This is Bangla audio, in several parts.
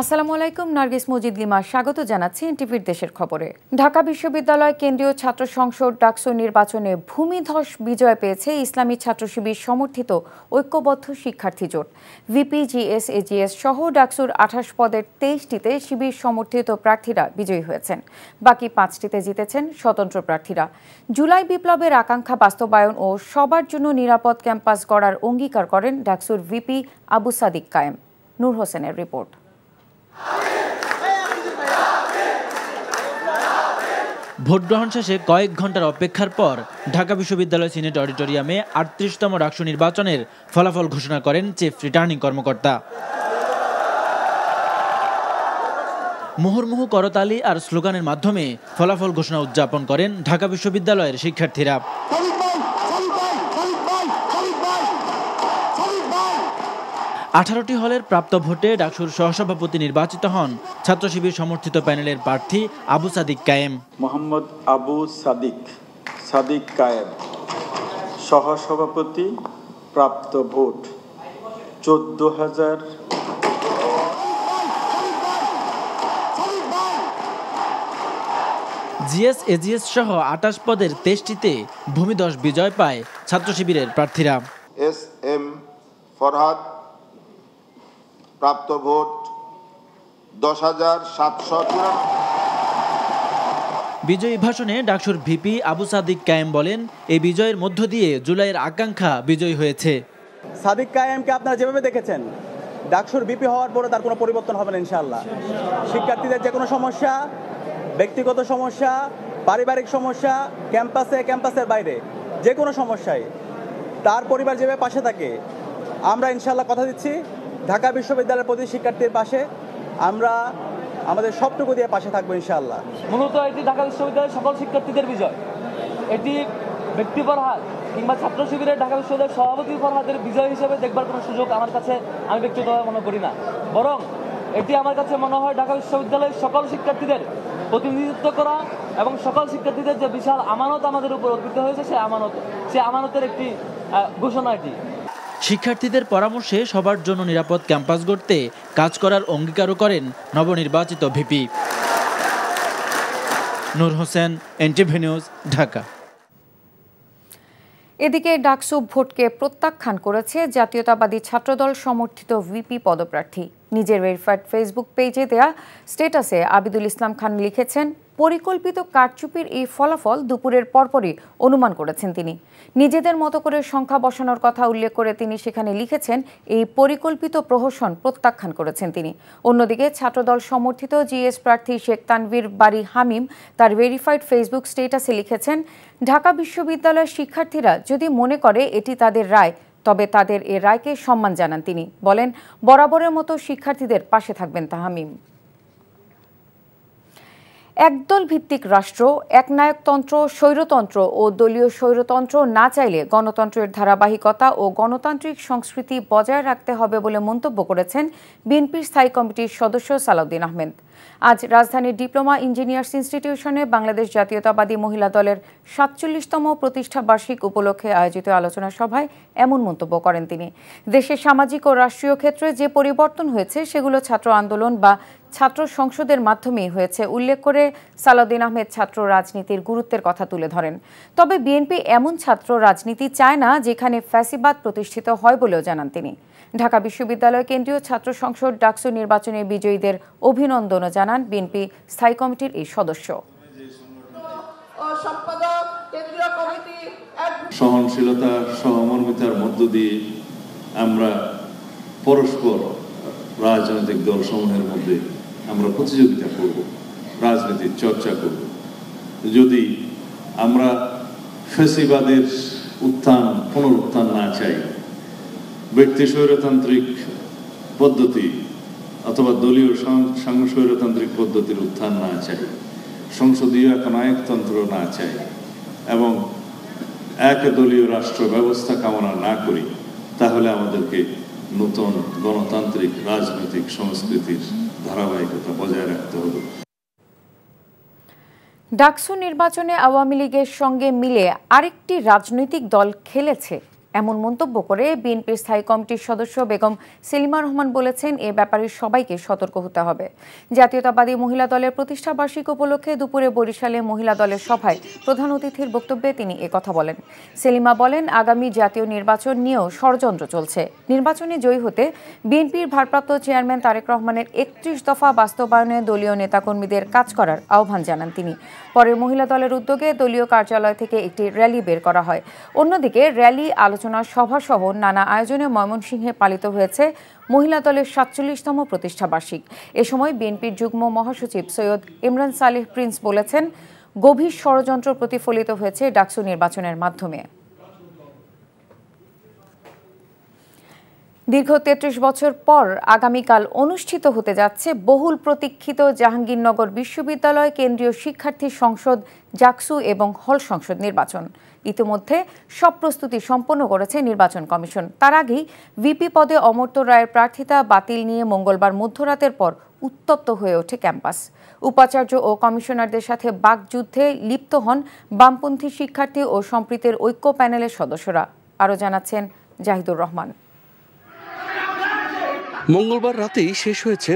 আসসালামু আলাইকুম, নার্গিস মজিদ লিমা স্বাগত জানাচ্ছি এনটিভির দেশের খবরে। ঢাকা বিশ্ববিদ্যালয় কেন্দ্রীয় ছাত্র সংসদ ডাকসু নির্বাচনে ভূমিধস বিজয় পেয়েছে ইসলামী ছাত্র শিবির সমর্থিত ঐক্যবদ্ধ শিক্ষার্থী জোট। ভিপি, জিএস, এজিএস সহ ডাকসুর 28 পদের 23টিতে শিবির সমর্থিত প্রার্থীরা বিজয়ী হয়েছেন। বাকি 5টিতে জিতেছেন স্বতন্ত্র প্রার্থীরা। জুলাই বিপ্লবের আকাঙ্ক্ষা বাস্তবায়ন ও সবার জন্য নিরাপদ ক্যাম্পাস গড়ার অঙ্গীকার করেন ডাকসুর ভিপি আবু সাদিক কায়েম। নূর হোসেনের রিপোর্ট। ভোট গ্রহণ শেষে কয়েক ঘন্টার অপেক্ষার পর ঢাকা বিশ্ববিদ্যালয় সিনেট অডিটোরিয়ামে 38তম ডাকসু নির্বাচনের ফলাফল ঘোষণা করেন চিফ রিটার্নিং কর্মকর্তা। মুহুর্মুহু করতালি আর স্লোগানের মাধ্যমে ফলাফল ঘোষণা উদযাপন করেন ঢাকা বিশ্ববিদ্যালয়ের শিক্ষার্থীরা। 18টি হলের প্রাপ্ত ভোটে ডাকসুর সহসভাপতি নির্বাচিত হন ছাত্র শিবির সমর্থিত প্যানেলের প্রার্থী আবু সাদিক কায়েম। মোহাম্মদ আবু সাদিক কায়েম সহসভাপতি, প্রাপ্ত ভোট 14,000। জিএস, এজিএস সহ 28 পদের 23টিতে ভূমিধস বিজয় পায় ছাত্র শিবিরের প্রার্থীরা। এস এম ফরহাদ, প্রাপ্ত ভোট 10,700। বিজয়ী ভাষণে ডাকসুর ভিপি আবু সাদিক কায়েম বলেন, এই বিজয়ের মধ্য দিয়ে জুলাইয়ের আকাঙ্ক্ষা বিজয়ী হয়েছে। সাদিক কায়েমকে আপনারা যেভাবে দেখেছেন, ডাকসুর ভিপি হওয়ার পরে তার কোনো পরিবর্তন হবে না ইনশাআল্লাহ। শিক্ষার্থীদের যে কোনো সমস্যা, ব্যক্তিগত সমস্যা, পারিবারিক সমস্যা, ক্যাম্পাসের বাইরে যে কোনো সমস্যায় তার পরিবার যেভাবে পাশে থাকে, আমরা ইনশাআল্লাহ কথা দিচ্ছি ঢাকা বিশ্ববিদ্যালয়ের প্রতি শিক্ষার্থীর পাশে আমরা আমাদের সবটুকু দিয়ে পাশে থাকবো ইনশাআল্লাহ। মূলত এটি ঢাকা বিশ্ববিদ্যালয়ের সকল শিক্ষার্থীদের বিজয়। এটি ব্যক্তি ফরহাদ কিংবা ছাত্র শিবিরের ঢাকা বিশ্ববিদ্যালয়ের সভাপতি ফরহাদের বিজয় হিসেবে দেখবার কোনো সুযোগ আমার কাছে আমি ব্যক্তিগতভাবে মনে করি না, বরং এটি আমার কাছে মনে হয় ঢাকা বিশ্ববিদ্যালয়ের সকল শিক্ষার্থীদের প্রতিনিধিত্ব করা এবং সকল শিক্ষার্থীদের যে বিশাল আমানত আমাদের উপর অর্পিত হয়েছে সে আমানতের একটি ঘোষণা এটি। শিক্ষার্থীদের পরামর্শে সবার জন্য নিরাপদ ক্যাম্পাস গড়তে কাজ করার অঙ্গীকারও করেন নবনির্বাচিত ভিপি। নূর হোসেন, এনটিভি নিউজ, ঢাকা। এদিকে ডাকসু ভোটকে প্রত্যাখ্যান করেছে জাতীয়তাবাদী ছাত্রদল সমর্থিত ভিপি পদপ্রার্থী। নিজের ভেরিফাইড ফেসবুক পেজে দেয়া স্ট্যাটাসে আবিদুল ইসলাম খান লিখেছেন, পরিকল্পিত কারচুপির এই ফলাফল দুপুরের পরপরই অনুমান করেছেন তিনি। নিজেদের মতো করে সংখ্যা বসানোর কথা উল্লেখ করে তিনি সেখানে লিখেছেন, এই পরিকল্পিত প্রহসন প্রত্যাখ্যান করেছেন তিনি। অন্যদিকে ছাত্রদল সমর্থিত জিএস প্রার্থী শেখ তানভীর বারী হামিম তার ভেরিফাইড ফেসবুক স্ট্যাটাসে লিখেছেন, ঢাকা বিশ্ববিদ্যালয়ের শিক্ষার্থীরা যদি মনে করে এটি তাদের রায়, তবে তাদের এ রায়কে সম্মান জানান তিনি। বলেন, বরাবরের মতো শিক্ষার্থীদের পাশে থাকবেন হামিম। একদল ভিত্তিক রাষ্ট্র, একনায়কতন্ত্র, স্বৈরতন্ত্র ও দলীয় স্বৈরতন্ত্র না চাইলে গণতন্ত্রের ধারাবাহিকতা ও গণতান্ত্রিক সংস্কৃতি বজায় রাখতে হবে বলে মন্তব্য করেছেন বিএনপির স্থায়ী কমিটির সদস্য সালাউদ্দিন আহমেদ। আজ রাজধানীর ডিপ্লোমা ইঞ্জিনিয়ার্স ইনস্টিটিউশনে বাংলাদেশ জাতীয়তাবাদী মহিলা দলের 47তম প্রতিষ্ঠা বার্ষিক উপলক্ষে আয়োজিত আলোচনা সভায় এমন মন্তব্য করেন তিনি। দেশের সামাজিক ও রাষ্ট্রীয় ক্ষেত্রে যে পরিবর্তন হয়েছে সেগুলো ছাত্র আন্দোলন বা ছাত্র সংসদের মাধ্যমেই হয়েছে উল্লেখ করে সালাউদ্দিন আহমেদ ছাত্র রাজনীতির গুরুত্বের কথা তুলে ধরেন। তবে বিএনপি এমন ছাত্র রাজনীতি চায় না যেখানে ফ্যাসিবাদ প্রতিষ্ঠিত হয় বলেও জানান তিনি। ঢাকা বিশ্ববিদ্যালয় কেন্দ্রীয় ছাত্র সংসদ ডাকসু নির্বাচনে বিজয়ীদের অভিনন্দনও জানান বিএনপি স্থায়ী কমিটির এই সদস্য। সহনশীলতা, সহমর্মিতার মধ্য দিয়ে আমরা পরস্পর রাজনৈতিক দলসমূহের মধ্যে আমরা প্রতিযোগিতা করব, রাজনীতির চর্চা করব। যদি আমরা ফ্যাসিবাদের পুনরুত্থান না চাই, ব্যক্তি স্বৈরতান্ত্রিক পদ্ধতি অথবা দলীয় স্বৈরতান্ত্রিক পদ্ধতির উত্থান না চাই, সংসদীয় একনায়কতন্ত্র না চাই এবং একদলীয় রাষ্ট্র ব্যবস্থা কামনা না করি, তাহলে আমাদেরকে নতুন গণতান্ত্রিক রাজনৈতিক সংস্কৃতির ধারাবাহিকতা বজায় রাখতে হবে। ডাকসু নির্বাচনে আওয়ামী লীগের সঙ্গে মিলে আরেকটি রাজনৈতিক দল খেলেছে, এমন মন্তব্য করে বিএনপির স্থায়ী কমিটির সদস্য বেগম সেলিমা রহমান বলেছেন, এ ব্যাপারে সবাইকে সতর্ক হতে হবে। জাতীয়তাবাদী মহিলা দলের প্রতিষ্ঠা বার্ষিকী উপলক্ষে দুপুরে বরিশালে মহিলা দলের সভায় প্রধান অতিথির বক্তব্যে তিনি একথা বলেন। সেলিমা বলেন, আগামী জাতীয় নির্বাচন নিয়েও ষড়যন্ত্র চলছে। নির্বাচনে জয়ী হতে বিএনপির ভারপ্রাপ্ত চেয়ারম্যান তারেক রহমানের ৩১ দফা বাস্তবায়নে দলীয় নেতাকর্মীদের কাজ করার আহ্বান জানান তিনি। পরে মহিলা দলের উদ্যোগে দলীয় কার্যালয় থেকে একটি র্যালি বের করা হয়। অন্যদিকে র্যালি, আলোচনা সভা সহ নানা আয়োজনে ময়মনসিংহে পালিত হয়েছে মহিলা দলের ৪৭তম প্রতিষ্ঠা বার্ষিক। এ সময় বিএনপির যুগ্ম মহাসচিব সৈয়দ ইমরান সালেহ প্রিন্স বলেছেন, গভীর ষড়যন্ত্র প্রতিফলিত হয়েছে ডাকসু নির্বাচনের মাধ্যমে। দীর্ঘ ৩৩ বছর পর আগামীকাল অনুষ্ঠিত হতে যাচ্ছে বহুল প্রতীক্ষিত জাহাঙ্গীরনগর বিশ্ববিদ্যালয় কেন্দ্রীয় শিক্ষার্থী সংসদ জাকসু এবং হল সংসদ নির্বাচন। ইতিমধ্যে সব প্রস্তুতি সম্পন্ন করেছে নির্বাচন কমিশন। তার আগেই ভিপি পদে অমর্ত্য রায়ের প্রার্থিতা বাতিল নিয়ে মঙ্গলবার মধ্যরাতের পর উত্তপ্ত হয়ে ওঠে ক্যাম্পাস। উপাচার্য ও কমিশনারদের সাথে বাকযুদ্ধে লিপ্ত হন বামপন্থী শিক্ষার্থী ও সম্প্রীতির ঐক্য প্যানেলের সদস্যরা। আরও জানাচ্ছেন জাহিদুর রহমান। মঙ্গলবার রাতেই শেষ হয়েছে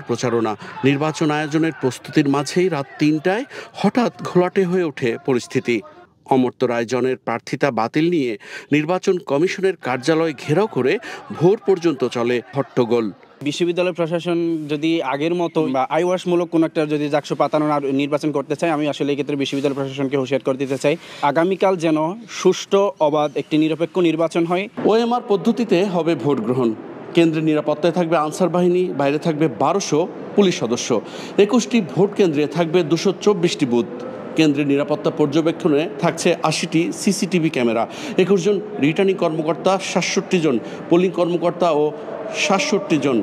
প্রচারণা। নির্বাচন আয়োজনের প্রস্তুতির মাঝেই রাত ৩টায় হঠাৎ ঘোলাটে হয়ে ওঠে পরিস্থিতি। অমর্ত্য রায়জনের প্রার্থিতা বাতিল নিয়ে নির্বাচন কমিশনের কার্যালয় ঘেরাও করে ভোর পর্যন্ত চলে হট্টগোল। বিশ্ববিদ্যালয় প্রশাসন যদি আগের মতো বা আইওয়াশমূলক কোনো একটা যদি জাকসু পাতানো নির্বাচন করতে চায়, আমি আসলে এই ক্ষেত্রে বিশ্ববিদ্যালয় প্রশাসনকে হুঁশিয়ার করে দিতে চাই, আগামীকাল যেন সুষ্ঠু, অবাধ একটি নিরপেক্ষ নির্বাচন হয়। ওএমআর পদ্ধতিতে হবে ভোট গ্রহণ। কেন্দ্রের নিরাপত্তায় থাকবে আনসার বাহিনী, বাইরে থাকবে ১২০০ পুলিশ সদস্য। ২১টি ভোট কেন্দ্রে থাকবে ২২৪টি বুথ। কেন্দ্রের নিরাপত্তা পর্যবেক্ষণে থাকছে ৮০টি সিসিটিভি ক্যামেরা। ২১ জন রিটার্নিং কর্মকর্তা, ৬৭ জন পোলিং কর্মকর্তা ও ৬৭ জন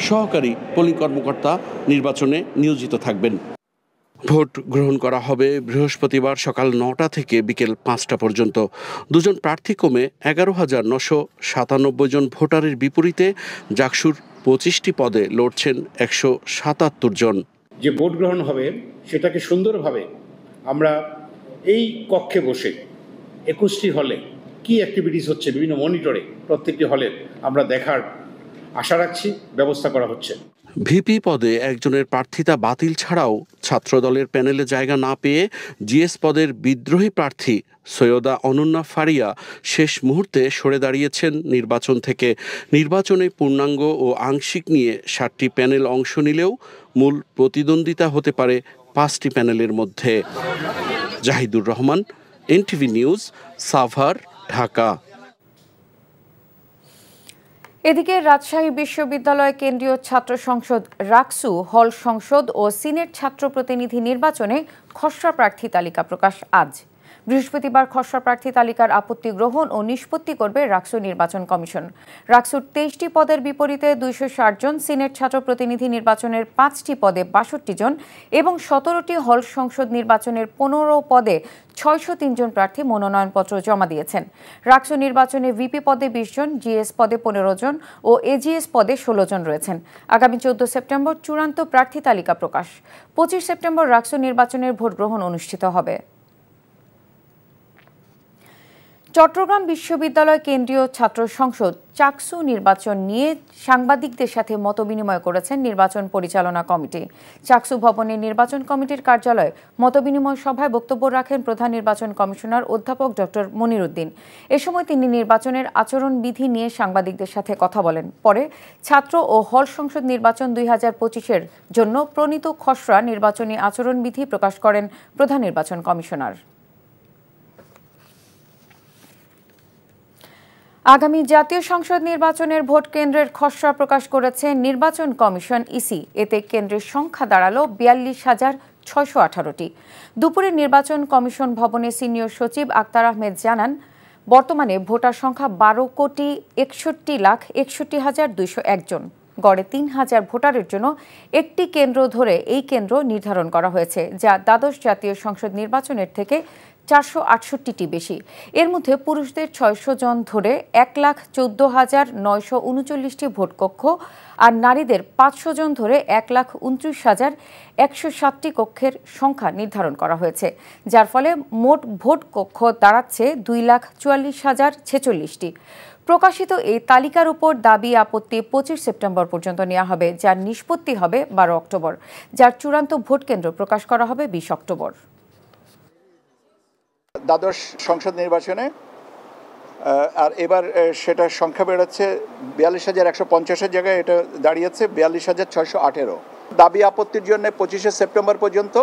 সহকারী পোলিং কর্মকর্তা নির্বাচনে নিয়োজিত থাকবেন। ভোট গ্রহণ করা হবে বৃহস্পতিবার সকাল ৯টা থেকে বিকেল ৫টা পর্যন্ত। দুজন প্রার্থী কমে ১১,৯৯৭ জন ভোটারের বিপরীতে জাকসুর ২৫টি পদে লড়ছেন ১৭৭ জন। যে ভোট গ্রহণ হবে সেটাকে সুন্দরভাবে আমরা এই কক্ষে বসে ২১টি হলে কি অ্যাক্টিভিটিস হচ্ছে বিভিন্ন মনিটরে প্রত্যেকটি হলের আমরা দেখার আশা রাখছি, ব্যবস্থা করা হচ্ছে। ভিপি পদে একজনের প্রার্থিতা বাতিল ছাড়াও ছাত্রদলের প্যানেলে জায়গা না পেয়ে জিএস পদের বিদ্রোহী প্রার্থী সৈয়দা অনন্যা ফারিয়া শেষ মুহূর্তে সরে দাঁড়িয়েছেন নির্বাচন থেকে। নির্বাচনে পূর্ণাঙ্গ ও আংশিক নিয়ে ৭টি প্যানেল অংশ নিলেও মূল প্রতিদ্বন্দ্বিতা হতে পারে ৫টি প্যানেলের মধ্যে। Zahidur Rahman, NTV news, Savar, Dhaka. এদিকে রাজশাহী বিশ্ববিদ্যালয় কেন্দ্রীয় ছাত্র সংসদ রাকসু, হল সংসদ ও সিনেট ছাত্র প্রতিনিধি নির্বাচনে খসড়া প্রার্থী তালিকা প্রকাশ আজ। বৃহস্পতিবার খসড়া প্রার্থী তালিকার আপত্তি গ্রহণ ও নিষ্পত্তি করবে রাকসু নির্বাচন কমিশন। রাকসুর ২৩টি পদের বিপরীতে ২৬০ জন, সিনেট ছাত্র প্রতিনিধি নির্বাচনের ৫টি পদে ৬২ জন এবং ১৭টি হল সংসদ নির্বাচনের ১৫ পদে ৬০৩ জন প্রার্থী মনোনয়নপত্র জমা দিয়েছেন। রাকসু নির্বাচনে ভিপি পদে ২০ জন, জিএস পদে ১৫ জন ও এজিএস পদে ১৬ জন রয়েছেন। আগামী ১৪ সেপ্টেম্বর চূড়ান্ত প্রার্থী তালিকা প্রকাশ। ২৫ সেপ্টেম্বর রাকসু নির্বাচনের ভোট গ্রহণ অনুষ্ঠিত হবে। চট্টগ্রাম বিশ্ববিদ্যালয় কেন্দ্রীয় ছাত্র সংসদ চাকসু নির্বাচন নিয়ে সাংবাদিকদের সাথে মতবিনিময় করেছেন নির্বাচন পরিচালনা কমিটি। চাকসু ভবনে নির্বাচন কমিটির কার্যালয়ে মতবিনিময় সভায় বক্তব্য রাখেন প্রধান নির্বাচন কমিশনার অধ্যাপক ডক্টর মনির উদ্দিন। এ সময় তিনি নির্বাচনের আচরণবিধি নিয়ে সাংবাদিকদের সাথে কথা বলেন। পরে ছাত্র ও হল সংসদ নির্বাচন ২০২৫-এর জন্য প্রণীত খসড়া নির্বাচনী আচরণবিধি প্রকাশ করেন প্রধান নির্বাচন কমিশনার। আগামী জাতীয় সংসদ নির্বাচনের ভোট কেন্দ্রের খসড়া প্রকাশ করেছে নির্বাচন কমিশন ইসি। এতে কেন্দ্রের সংখ্যা দাঁড়ালো ৪২,৬১৮টি। দুপুরে নির্বাচন কমিশন ভবনে সিনিয়র সচিব আক্তার আহমেদ জানান, বর্তমানে ভোটার সংখ্যা ১২,৬১,৬১,২০১ জন। গড়ে ৩,০০০ ভোটারের জন্য একটি কেন্দ্র ধরে এই কেন্দ্র নির্ধারণ করা হয়েছে, যা দ্বাদশ জাতীয় সংসদ নির্বাচনের থেকে 468টি বেশি। এর মধ্যে পুরুষদের 600 জন ধরে 1,14,939টি ভোটকক্ষ আর নারীদের 500 জন ধরে 1,29,160টি কক্ষের সংখ্যা নির্ধারণ করা হয়েছে, যার ফলে মোট ভোট কক্ষ দাঁড়াচ্ছে 2,44,046টি। প্রকাশিত এই তালিকার উপর দাবি আপত্তি 25 সেপ্টেম্বর পর্যন্ত নেওয়া হবে, যার নিষ্পত্তি হবে 12 অক্টোবর। যার চূড়ান্ত ভোট কেন্দ্র প্রকাশ করা হবে 20 অক্টোবর। দ্বাদশ সংসদ নির্বাচনে আর এবার সেটার সংখ্যা বেড়েছে 42,150-এর জায়গায় এটা দাঁড়িয়েছে 42,618। দাবি আপত্তির জন্য 25 সেপ্টেম্বর পর্যন্ত,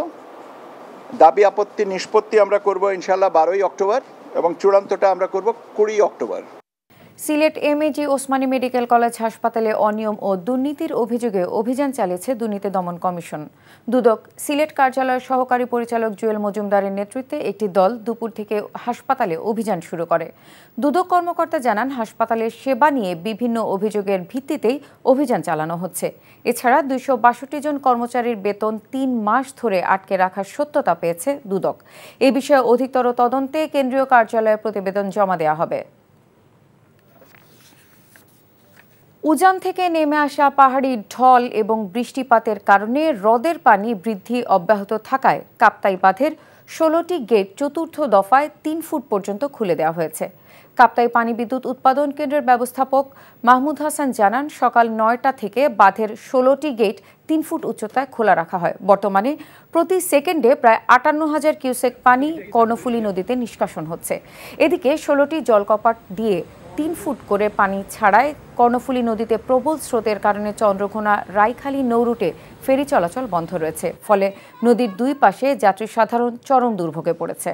দাবি আপত্তি নিষ্পত্তি আমরা করব ইনশাআল্লাহ 12 অক্টোবর এবং চূড়ান্তটা আমরা করব 20 October. Sylhet MAG Osmani medical college হাসপাতালে অনিয়ম ও দুর্নীতির অভিযোগে অভিযান চালিয়েছে দুর্নীতি দমন কমিশন। দুদক সিলেট কার্যালয়ের সহকারী পরিচালক জুয়েল মজুমদারের নেতৃত্বে একটি দল দুপুর থেকে হাসপাতালে অভিযান শুরু করে। দুদক কর্মকর্তা জানান, হাসপাতালের সেবা নিয়ে বিভিন্ন অভিযোগের ভিত্তিতেই অভিযান চালানো হচ্ছে। এছাড়া 262 জন কর্মচারীর বেতন 3 মাস ধরে আটকে রাখার সত্যতা পেয়েছে দুদক। এ বিষয়ে অধিকতর তদন্তে কেন্দ্রীয় কার্যালয়ে প্রতিবেদন জমা দেওয়া হবে। উজান থেকে নেমে আসা পাহাড়ি ঢল এবং বৃষ্টিপাতের কারণে হ্রদের পানি বৃদ্ধি অব্যাহত থাকায় কাপ্তাই বাঁধের 16টি গেট চতুর্থ দফায় 3 ফুট পর্যন্ত খুলে দেওয়া হয়েছে। কাপ্তাই পানি বিদ্যুৎ উৎপাদন কেন্দ্রের ব্যবস্থাপক মাহমুদ হাসান জানান, সকাল 9টা থেকে বাঁধের 16টি গেট 3 ফুট উচ্চতায় খোলা রাখা হয়। বর্তমানে প্রতি সেকেন্ডে প্রায় 58,000 কিউসেক পানি কর্ণফুলী নদীতে নিষ্কাশন হচ্ছে। এদিকে 16টি জলকপাট দিয়ে 3 ফুট করে পানি ছাড়ায় কর্ণফুলী নদীতে প্রবল স্রোতের কারণে চন্দ্রঘোনা রাইখালী নৌরুটে ফেরি চলাচল বন্ধ রয়েছে। ফলে নদীর দুই পাশে যাত্রী সাধারণ চরম দুর্ভোগে পড়েছে।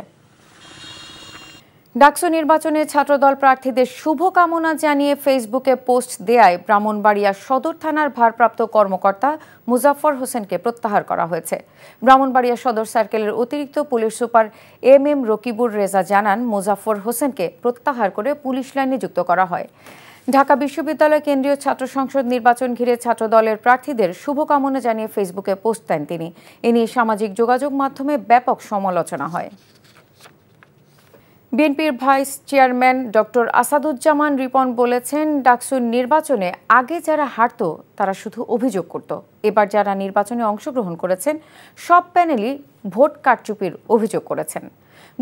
ডাকসু নির্বাচনে ছাত্রদল প্রার্থীদের শুভকামনা জানিয়ে ফেসবুকে পোস্ট দেয়ায় ব্রাহ্মণবাড়িয়া সদর থানার ভারপ্রাপ্ত কর্মকর্তা মুজাফফর হোসেনকে প্রত্যাহার করা হয়েছে। ব্রাহ্মণবাড়িয়া সদর সার্কেলের অতিরিক্ত police super M Rakibur Reza জানান, মুজাফফর হোসেনকে প্রত্যাহার করে পুলিশ লাইনে যুক্ত করা হয়। ঢাকা বিশ্ববিদ্যালয় কেন্দ্রীয় ছাত্র সংসদ নির্বাচন ঘিরে ছাত্রদলের প্রার্থীদের শুভকামনা জানিয়ে ফেসবুকে পোস্ট দেন তিনি। এ নিয়ে সামাজিক যোগাযোগ মাধ্যমে ব্যাপক সমালোচনা হয়। বিএনপির vice chairman doctor Asaduzzaman Ripon বলেছেন, ডাকসুর নির্বাচনে আগে যারা হারত তারা শুধু অভিযোগ করত। এবার যারা নির্বাচনে অংশগ্রহণ করেছেন সব প্যানেলই ভোট কারচুপির অভিযোগ করেছেন।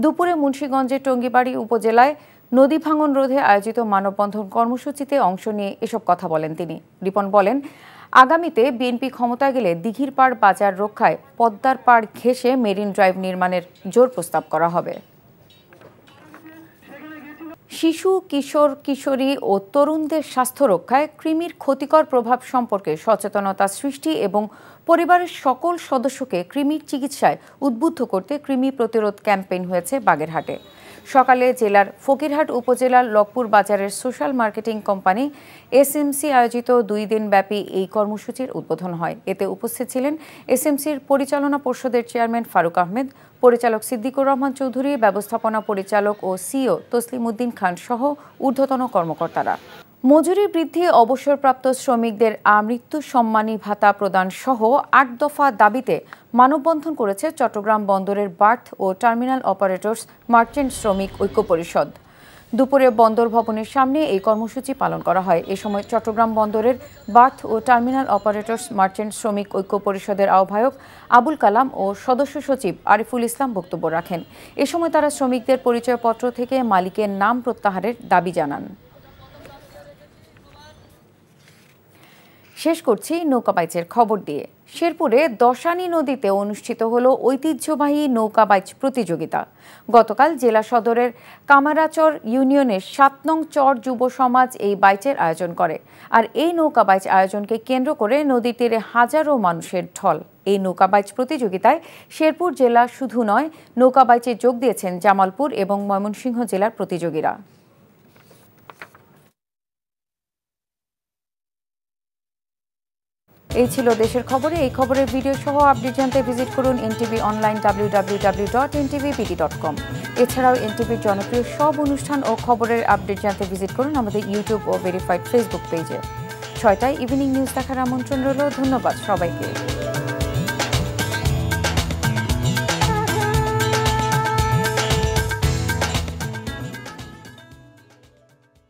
দুপুরে মুন্সিগঞ্জের টঙ্গিবাড়ি উপজেলায় নদী ভাঙন রোধে আয়োজিত মানববন্ধন কর্মসূচিতে অংশ নিয়ে এসব কথা বলেন তিনি। রিপন বলেন, আগামীতে বিএনপি ক্ষমতায় গেলে দিঘির পাড় বাজার রক্ষায় পদ্মার পাড় ঘেঁষে মেরিন ড্রাইভ নির্মাণের জোর প্রস্তাব করা হবে। শিশু, কিশোর, কিশোরী ও তরুণদের স্বাস্থ্য রক্ষায় কৃমির ক্ষতিকর প্রভাব সম্পর্কে সচেতনতা সৃষ্টি এবং পরিবারের সকল সদস্যকে কৃমির চিকিৎসায় উদ্বুদ্ধ করতে কৃমি প্রতিরোধ ক্যাম্পেইন হয়েছে বাগেরহাটে। সকালে জেলার ফকিরহাট উপজেলার লকপুর বাজারের সোশ্যাল মার্কেটিং কোম্পানি এসএমসি আয়োজিত 2 দিনব্যাপী এই কর্মসূচির উদ্বোধন হয়। এতে উপস্থিত ছিলেন এসএমসির পরিচালনা পর্ষদের চেয়ারম্যান ফারুক আহমেদ, পরিচালক সিদ্দিকুর রহমান চৌধুরী, ব্যবস্থাপনা পরিচালক ও সিইও তসলিম উদ্দিন খান সহ ঊর্ধ্বতন কর্মকর্তারা। মজুরি বৃদ্ধি, অবসরপ্রাপ্ত শ্রমিকদের আমৃত্যু সম্মানী ভাতা প্রদান সহ 8 দফা দাবিতে মানববন্ধন করেছে চট্টগ্রাম বন্দরের বার্থ ও টার্মিনাল অপারেটর্স মার্চেন্ট শ্রমিক ঐক্য পরিষদ। দুপুরে বন্দর ভবনের সামনে এই কর্মসূচি পালন করা হয়। এ সময় চট্টগ্রাম বন্দরের বার্থ ও টার্মিনাল অপারেটর্স মার্চেন্ট শ্রমিক ঐক্য পরিষদের আহ্বায়ক আবুল কালাম ও সদস্য সচিব আরিফুল ইসলাম বক্তব্য রাখেন। এ সময় তারা শ্রমিকদের পরিচয়পত্র থেকে মালিকের নাম প্রত্যাহারের দাবি জানান। শেষ করছি নৌকাবাইচের খবর দিয়ে। শেরপুরে দশানী নদীতে অনুষ্ঠিত হলো ঐতিহ্যবাহী নৌকাবাইচ প্রতিযোগিতা। গতকাল জেলা সদরের কামারাচর ইউনিয়নের 7 নং চর যুব সমাজ এই বাইচের আয়োজন করে। আর এই নৌকাবাইচ আয়োজনকে কেন্দ্র করে নদীর তীরে হাজারো মানুষের ঢল। এই নৌকাবাইচ প্রতিযোগিতায় শেরপুর জেলা শুধু নয়, নৌকাবাইচে যোগ দিয়েছেন জামালপুর এবং ময়মনসিংহ জেলার প্রতিযোগীরা। এই ছিল দেশের খবরে। এই খবরের ভিডিও সহ আপডেট জানতে ভিজিট করুন এনটিভি অনলাইন www.ntv.com। এছাড়াও এনটিভির জনপ্রিয় সব অনুষ্ঠান ও খবরের আপডেট জানতে ভিজিট করুন আমাদের ইউটিউব ও ভেরিফাইড ফেসবুক পেজে। 6টায় ইভিনিং নিউজ দেখার আমন্ত্রণ রইল। ধন্যবাদ সবাইকে।